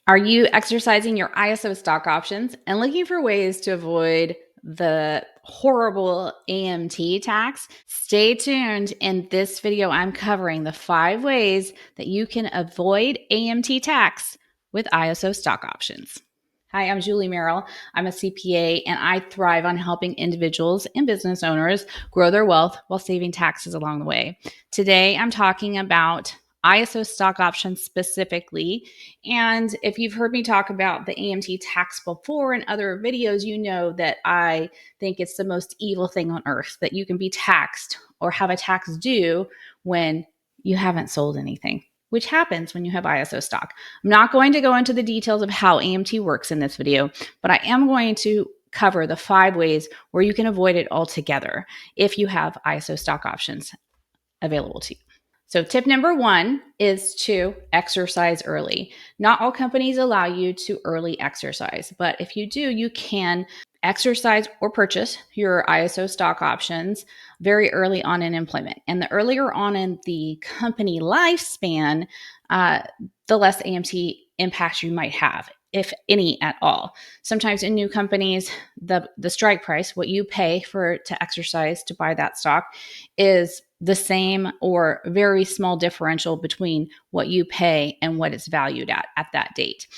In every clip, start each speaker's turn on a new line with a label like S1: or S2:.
S1: Are you exercising your ISO stock options and looking for ways to avoid the horrible AMT tax? Stay tuned. In this video, I'm covering the 5 ways that you can avoid AMT tax with ISO stock options. Hi, I'm Julie Merrill. I'm a CPA and I thrive on helping individuals and business owners grow their wealth while saving taxes along the way. Today, I'm talking about ISO stock options specifically. And if you've heard me talk about the AMT tax before in other videos, you know that I think it's the most evil thing on earth that you can be taxed or have a tax due when you haven't sold anything, which happens when you have ISO stock. I'm not going to go into the details of how AMT works in this video, but I am going to cover the 5 ways where you can avoid it altogether if you have ISO stock options available to you. So tip number 1 is to exercise early. Not all companies allow you to early exercise, but if you do, you can exercise or purchase your ISO stock options very early on in employment. And the earlier on in the company lifespan, the less AMT impact you might have, if any at all. Sometimes in new companies, the strike price, what you pay to exercise to buy that stock, is the same or very small differential between what you pay and what it's valued at that date.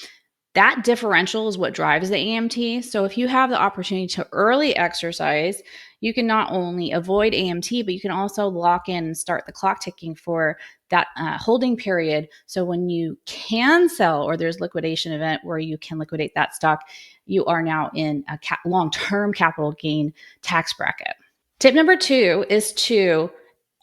S1: That differential is what drives the AMT. So if you have the opportunity to early exercise, you can not only avoid AMT, but you can also lock in and start the clock ticking for that holding period. So when you can sell or there's liquidation event where you can liquidate that stock, you are now in a long-term capital gain tax bracket. Tip number 2 is to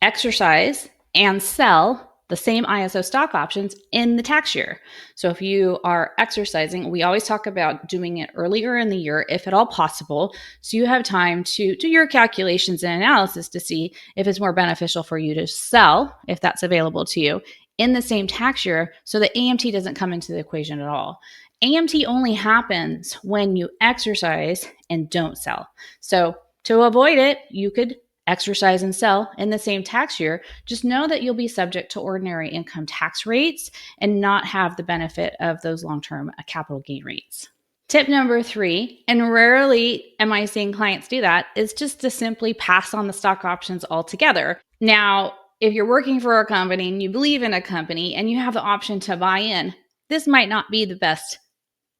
S1: exercise and sell the same ISO stock options in the tax year. So if you are exercising, we always talk about doing it earlier in the year, if at all possible, so you have time to do your calculations and analysis to see if it's more beneficial for you to sell, if that's available to you, in the same tax year, so that AMT doesn't come into the equation at all. AMT only happens when you exercise and don't sell. So to avoid it, you could exercise and sell in the same tax year. Just know that you'll be subject to ordinary income tax rates and not have the benefit of those long-term capital gain rates. Tip number 3, and rarely am I seeing clients do that, is just to simply pass on the stock options altogether. Now, if you're working for a company and you believe in a company and you have the option to buy in, this might not be the best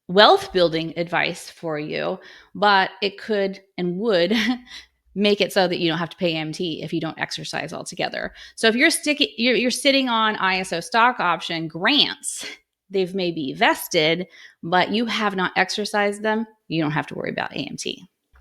S1: wealth building advice for you, but it could and would make it so that you don't have to pay AMT if you don't exercise altogether. So if you're sitting on ISO stock option grants, they've maybe vested, but you have not exercised them, you don't have to worry about AMT.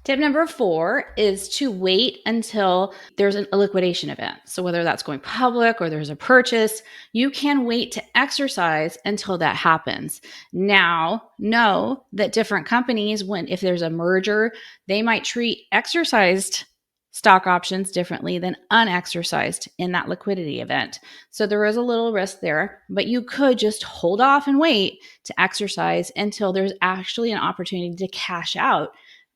S1: Tip number 4 is to wait until there's a liquidation event. So whether that's going public or there's a purchase, you can wait to exercise until that happens. Now, know that different companies, if there's a merger, they might treat exercised stock options differently than unexercised in that liquidity event. So there is a little risk there, but you could just hold off and wait to exercise until there's actually an opportunity to cash out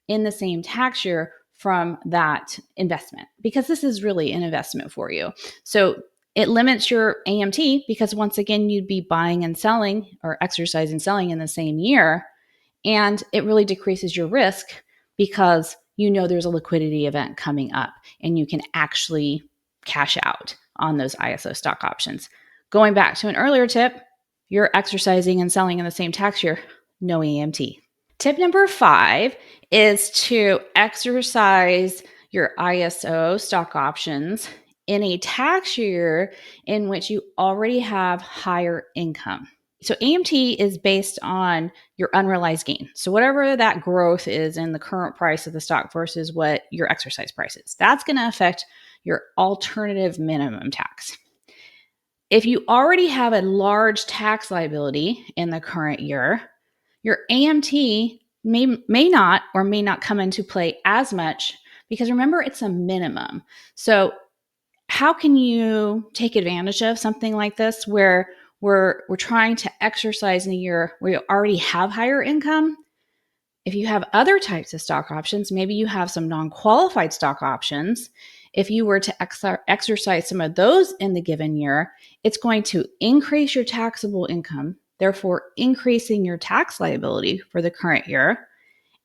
S1: in the same tax year from that investment, because this is really an investment for you. So it limits your AMT because once again, you'd be buying and selling or exercising and selling in the same year. And it really decreases your risk because you know there's a liquidity event coming up and you can actually cash out on those ISO stock options. Going back to an earlier tip, you're exercising and selling in the same tax year, no AMT. Tip number 5 is to exercise your ISO stock options in a tax year in which you already have higher income. So AMT is based on your unrealized gain. So whatever that growth is in the current price of the stock versus what your exercise price is, that's going to affect your alternative minimum tax. If you already have a large tax liability in the current year, your AMT may not come into play as much because remember, it's a minimum. So how can you take advantage of something like this where we're trying to exercise in a year where you already have higher income? If you have other types of stock options, maybe you have some non-qualified stock options. If you were to exercise some of those in the given year, it's going to increase your taxable income therefore increasing your tax liability for the current year.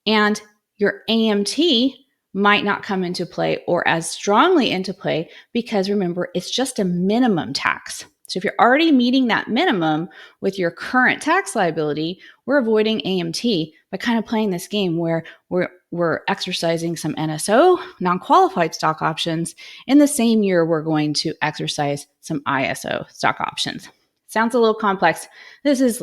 S1: And your AMT might not come into play or as strongly into play because remember, it's just a minimum tax. So if you're already meeting that minimum with your current tax liability, we're avoiding AMT by kind of playing this game where we're exercising some NSO, non-qualified stock options. In the same year, we're going to exercise some ISO stock options. Sounds a little complex. This is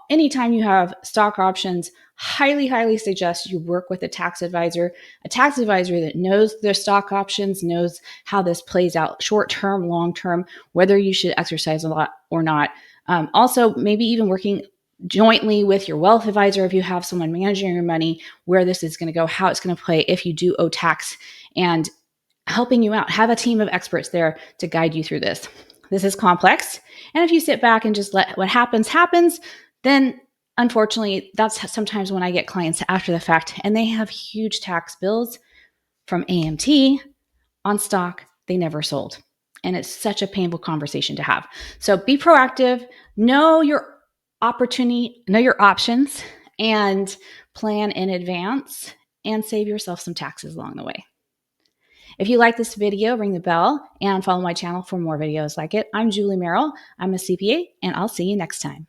S1: anytime you have stock options, highly suggest you work with a tax advisor that knows their stock options, knows how this plays out short-term, long-term, whether you should exercise a lot or not. Also, maybe even working jointly with your wealth advisor if you have someone managing your money, where this is going to go, how it's going to play if you do owe tax, and helping you out. Have a team of experts there to guide you through this. This is complex. And if you sit back and just let what happens, then unfortunately, that's sometimes when I get clients after the fact and they have huge tax bills from AMT on stock they never sold. And it's such a painful conversation to have. So be proactive, know your opportunity, know your options, and plan in advance and save yourself some taxes along the way. If you like this video, ring the bell and follow my channel for more videos like it. I'm Julie Merrill. I'm a CPA, and I'll see you next time.